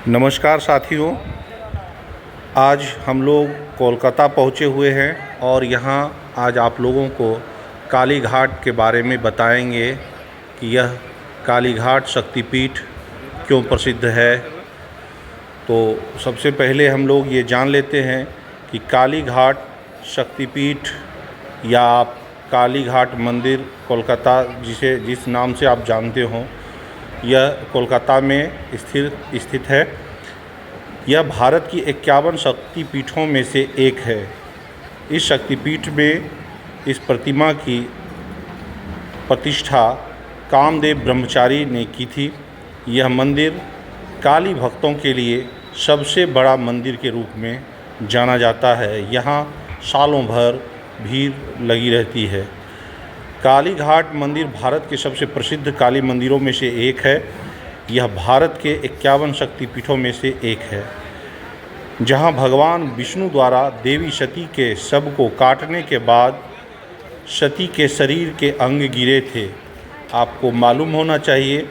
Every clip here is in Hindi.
नमस्कार साथियों, आज हम लोग कोलकाता पहुँचे हुए हैं और यहाँ आज आप लोगों को काली घाट के बारे में बताएंगे कि यह काली घाट शक्तिपीठ क्यों प्रसिद्ध है। तो सबसे पहले हम लोग ये जान लेते हैं कि काली घाट शक्तिपीठ या आप काली घाट मंदिर कोलकाता जिस नाम से आप जानते हो, यह कोलकाता में स्थित है। यह भारत की 51 शक्तिपीठों में से एक है। इस शक्तिपीठ में इस प्रतिमा की प्रतिष्ठा कामदेव ब्रह्मचारी ने की थी। यह मंदिर काली भक्तों के लिए सबसे बड़ा मंदिर के रूप में जाना जाता है। यहाँ सालों भर भीड़ लगी रहती है। काली घाट मंदिर भारत के सबसे प्रसिद्ध काली मंदिरों में से एक है। यह भारत के 51 शक्तिपीठों में से एक है, जहां भगवान विष्णु द्वारा देवी सती के शव को काटने के बाद सती के शरीर के अंग गिरे थे। आपको मालूम होना चाहिए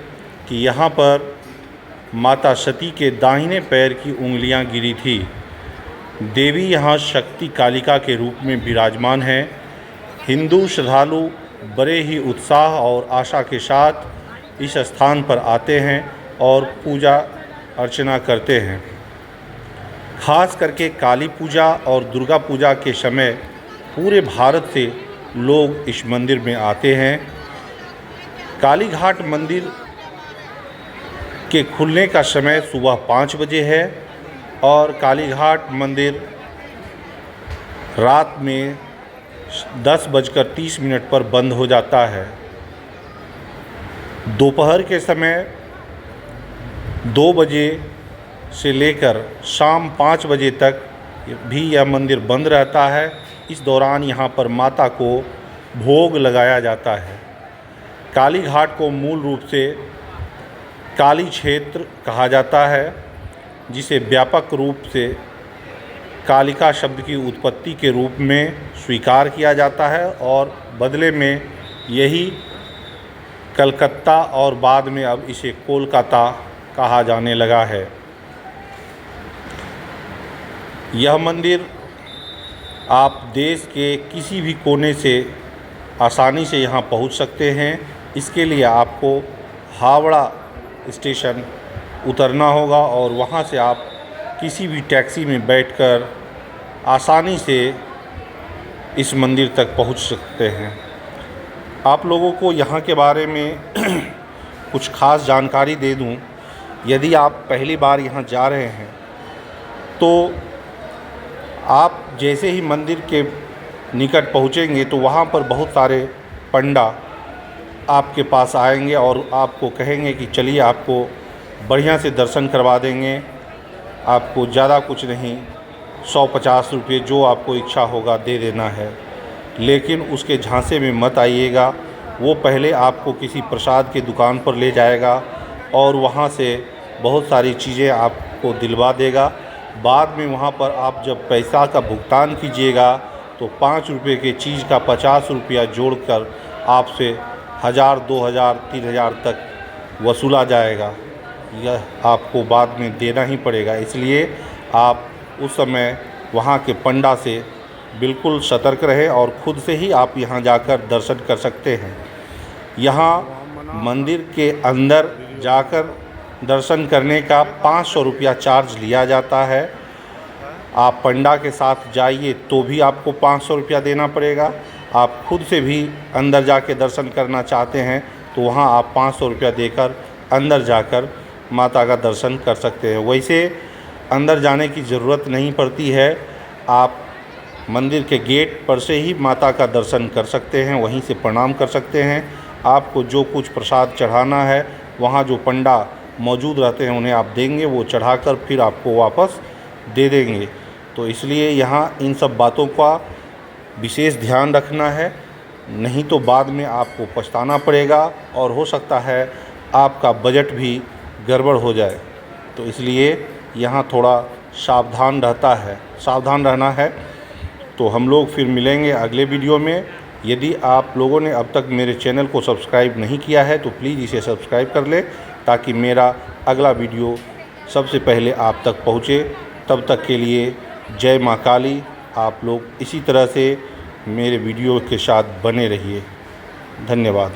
कि यहाँ पर माता सती के दाहिने पैर की उंगलियां गिरी थी। देवी यहाँ शक्ति कालिका के रूप में विराजमान है। हिंदू श्रद्धालु बड़े ही उत्साह और आशा के साथ इस स्थान पर आते हैं और पूजा अर्चना करते हैं। खास करके काली पूजा और दुर्गा पूजा के समय पूरे भारत से लोग इस मंदिर में आते हैं। काली घाट मंदिर के खुलने का समय सुबह 5 बजे है और काली घाट मंदिर रात में 10:30 पर बंद हो जाता है। दोपहर के समय 2 बजे से लेकर शाम 5 बजे तक भी यह मंदिर बंद रहता है। इस दौरान यहाँ पर माता को भोग लगाया जाता है। काली घाट को मूल रूप से काली क्षेत्र कहा जाता है, जिसे व्यापक रूप से कालिका शब्द की उत्पत्ति के रूप में स्वीकार किया जाता है और बदले में यही कलकत्ता और बाद में अब इसे कोलकाता कहा जाने लगा है। यह मंदिर आप देश के किसी भी कोने से आसानी से यहाँ पहुँच सकते हैं। इसके लिए आपको हावड़ा स्टेशन उतरना होगा और वहाँ से आप किसी भी टैक्सी में बैठकर आसानी से इस मंदिर तक पहुँच सकते हैं। आप लोगों को यहाँ के बारे में कुछ खास जानकारी दे दूँ। यदि आप पहली बार यहाँ जा रहे हैं तो आप जैसे ही मंदिर के निकट पहुँचेंगे तो वहाँ पर बहुत सारे पंडा आपके पास आएंगे और आपको कहेंगे कि चलिए आपको बढ़िया से दर्शन करवा देंगे। आपको ज़्यादा कुछ नहीं, 150 रुपये जो आपको इच्छा होगा दे देना है। लेकिन उसके झांसे में मत आइएगा। वो पहले आपको किसी प्रसाद की दुकान पर ले जाएगा और वहाँ से बहुत सारी चीज़ें आपको दिलवा देगा। बाद में वहाँ पर आप जब पैसा का भुगतान कीजिएगा तो 5 रुपये के चीज़ का 50 रुपया जोड़कर आपसे 1000, 2000, 3000 तक वसूला जाएगा। यह आपको बाद में देना ही पड़ेगा। इसलिए आप उस समय वहाँ के पंडा से बिल्कुल सतर्क रहें और ख़ुद से ही आप यहाँ जाकर दर्शन कर सकते हैं। यहाँ मंदिर के अंदर जाकर दर्शन करने का 500 रुपया चार्ज लिया जाता है। आप पंडा के साथ जाइए तो भी आपको 500 रुपया देना पड़ेगा। आप खुद से भी अंदर जाके दर्शन करना चाहते हैं तो वहाँ आप 500 रुपया देकर अंदर जाकर माता का दर्शन कर सकते हैं। वैसे अंदर जाने की ज़रूरत नहीं पड़ती है। आप मंदिर के गेट पर से ही माता का दर्शन कर सकते हैं, वहीं से प्रणाम कर सकते हैं। आपको जो कुछ प्रसाद चढ़ाना है वहाँ जो पंडा मौजूद रहते हैं उन्हें आप देंगे, वो चढ़ाकर फिर आपको वापस दे देंगे। तो इसलिए यहाँ इन सब बातों का विशेष ध्यान रखना है, नहीं तो बाद में आपको पछताना पड़ेगा और हो सकता है आपका बजट भी गड़बड़ हो जाए। तो इसलिए यहाँ थोड़ा सावधान रहना है। तो हम लोग फिर मिलेंगे अगले वीडियो में। यदि आप लोगों ने अब तक मेरे चैनल को सब्सक्राइब नहीं किया है तो प्लीज़ इसे सब्सक्राइब कर लें ताकि मेरा अगला वीडियो सबसे पहले आप तक पहुँचे। तब तक के लिए जय माँ काली। आप लोग इसी तरह से मेरे वीडियो के साथ बने रहिए। धन्यवाद।